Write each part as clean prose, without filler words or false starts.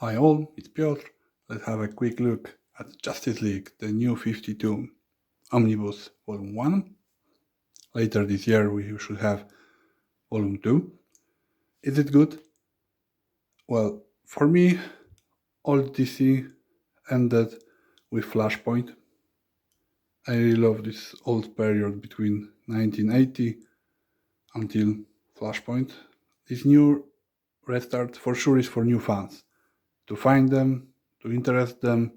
Hi all, it's Piotr. Let's have a quick look at Justice League, the new 52 Omnibus Volume 1. Later this year we should have Volume 2. Is it good? Well, for me, old DC ended with Flashpoint. I really love this old period between 1980 until Flashpoint. This new restart for sure is for new fans. To find them, to interest them,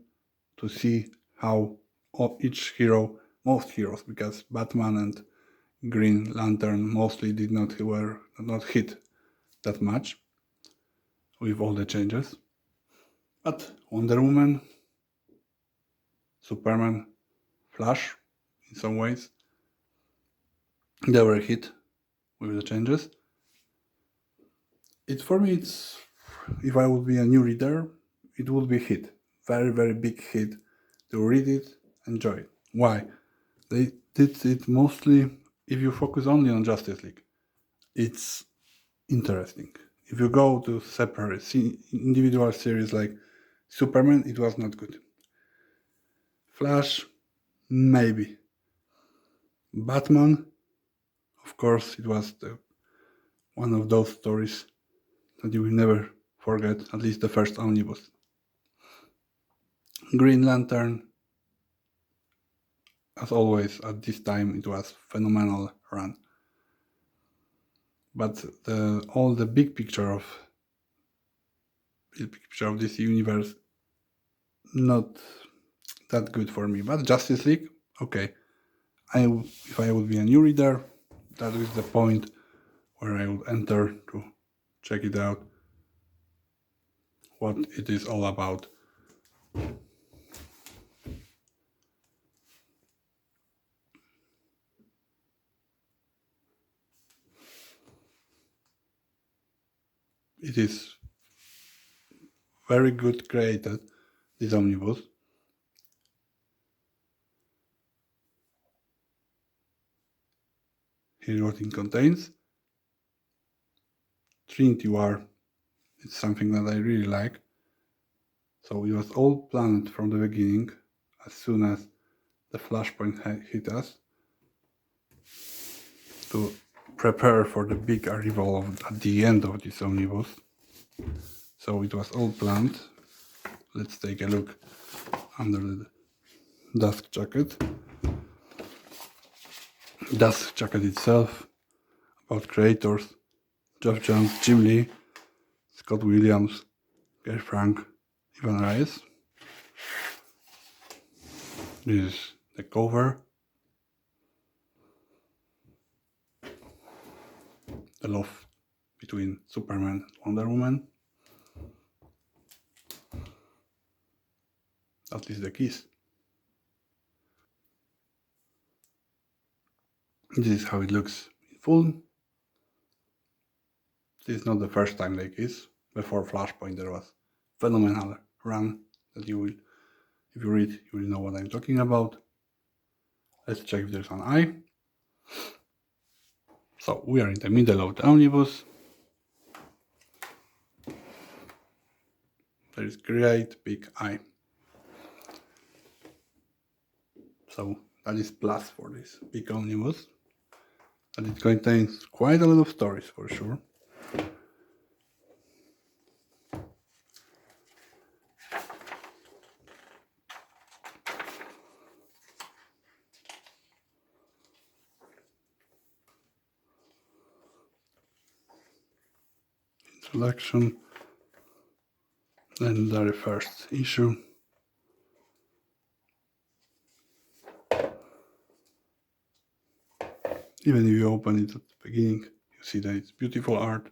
to see how each hero, most heroes, because Batman and Green Lantern mostly did not hit that much with all the changes. But Wonder Woman, Superman, Flash, in some ways, they were hit with the changes. For me, if I would be a new reader, it would be hit. Very, very big hit to read it, enjoy it. Why? They did it mostly, if you focus only on Justice League, it's interesting. If you go to separate individual series like Superman, it was not good. Flash, maybe. Batman, of course, it was one of those stories that you will never forget, at least the first omnibus. Green Lantern, as always, at this time, it was phenomenal run. But all the big picture of this universe, not that good for me. But Justice League, okay. If I would be a new reader, that is the point where I would enter to check it out, what it is all about. It is very good created, this omnibus. Here's what it contains. Trinity War, it's something that I really like. So it was all planned from the beginning, as soon as the Flashpoint hit us, to prepare for the big arrival at the end of this omnibus. So it was all planned. Let's take a look under the dust jacket. Dust jacket itself, about creators: Geoff Johns, Jim Lee, Scott Williams, Gary Frank, Ivan Reyes. This is the cover. The love between Superman and Wonder Woman. That is the kiss. This is how it looks in full. This is not the first time they kiss. Before Flashpoint there was phenomenal run that you will, if you read, you will know what I'm talking about. Let's check if there's an eye. So we are in the middle of the omnibus. There is great big eye. So that is plus for this big omnibus. And it contains quite a lot of stories for sure. Introduction, then the very first issue. Even if you open it at the beginning, you see that it's beautiful art.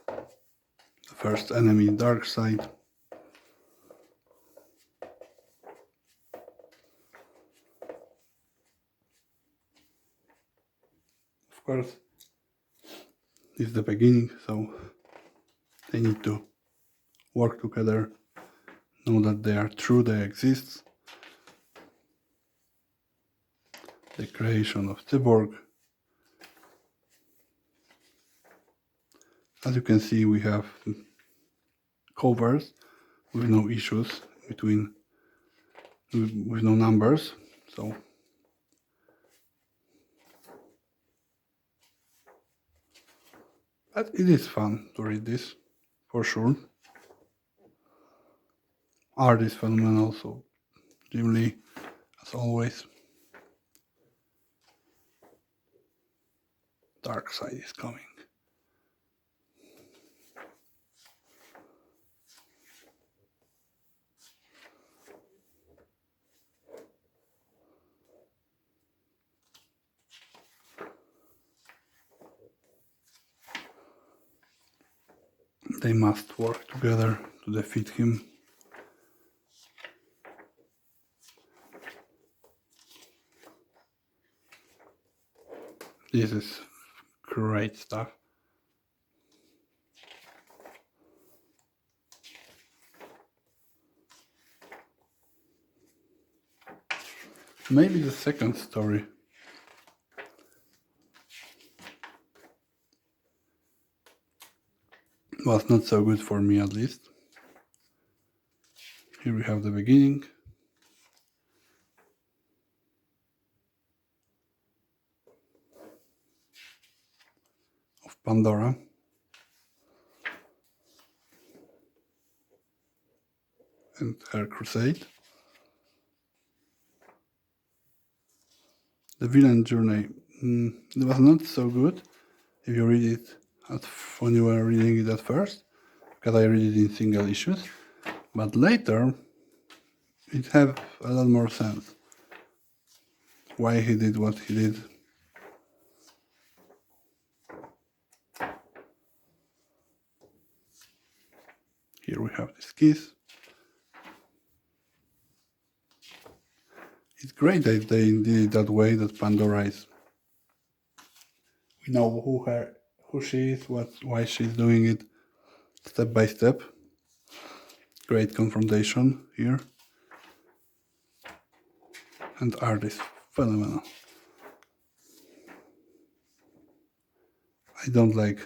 The first enemy, Darkseid. Of course, this is the beginning, so they need to work together, know that they are true, they exist. The creation of Cyborg. As you can see, we have covers with no issues between with no numbers. So but it is fun to read this for sure. Art is phenomenal, so Jim Lee as always. Dark Side is coming. They must work together to defeat him. This is great stuff. Maybe the second story was not so good for me, at least. Here we have the beginning. Of Pandora. And her crusade. The villain journey it was not so good if you read it when you were reading it at first, because I read it in single issues, but later it had a lot more sense why he did what he did. Here we have this kiss. It's great that they did it that way, that Pandora is. We know who she is, why she's doing it, step by step. Great confrontation here. And art is phenomenal. I don't like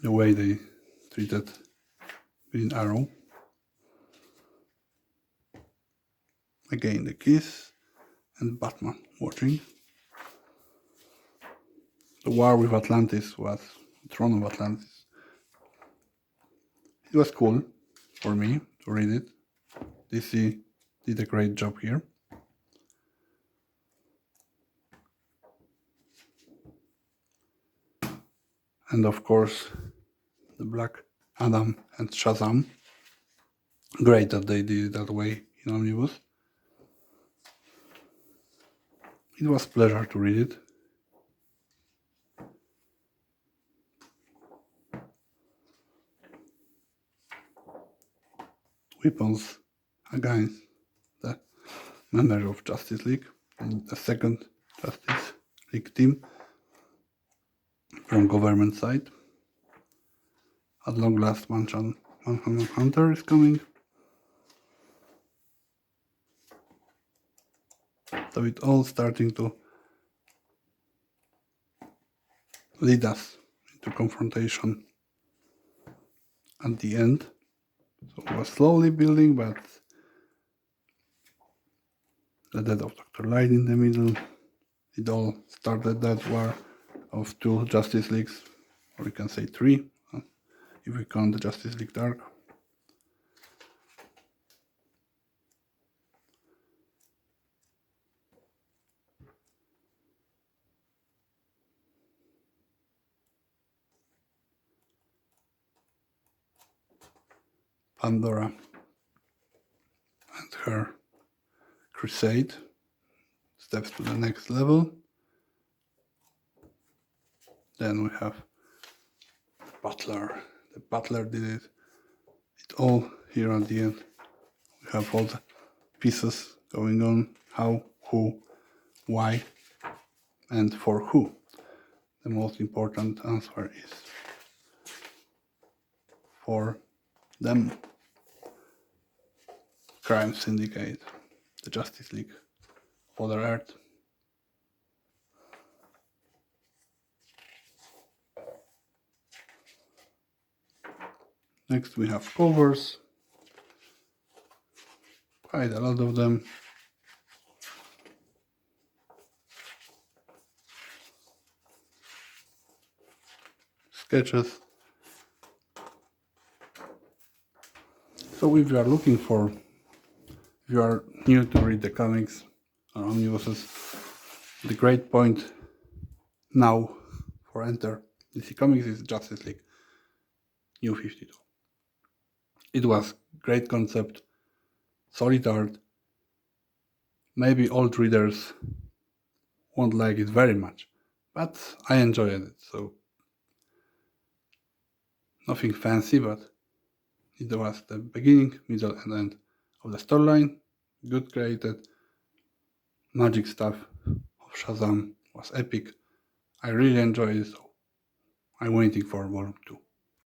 the way they treated Green Arrow. Again the kiss and Batman watching. The war with Atlantis was Throne of Atlantis. It was cool for me to read it. DC did a great job here. And of course the Black Adam and Shazam. Great that they did it that way in Omnibus. It was a pleasure to read it. Weapons against the members of Justice League and the second Justice League team from government side. At long last, Manhunter is coming. So it's all starting to lead us into confrontation at the end. So it was slowly building, but the death of Dr. Light in the middle, it all started that war of two Justice Leagues, or we can say three, if we count the Justice League Dark. Pandora and her crusade steps to the next level. Then we have Butler. The Butler did it. It all here at the end. We have all the pieces going on. How, who, why, and for who. The most important answer is for them. Crime Syndicate, the Justice League, Father Earth. Next we have covers, quite a lot of them. Sketches. So if you are looking for, if you are new to read the comics or omnibuses, the great point now for enter DC Comics is Justice League New 52. It was great concept, solid art. Maybe old readers won't like it very much, but I enjoyed it. So nothing fancy, but it was the beginning, middle and end of the storyline. Good created. Magic stuff of Shazam was epic. I really enjoyed it, so I'm waiting for Volume 2.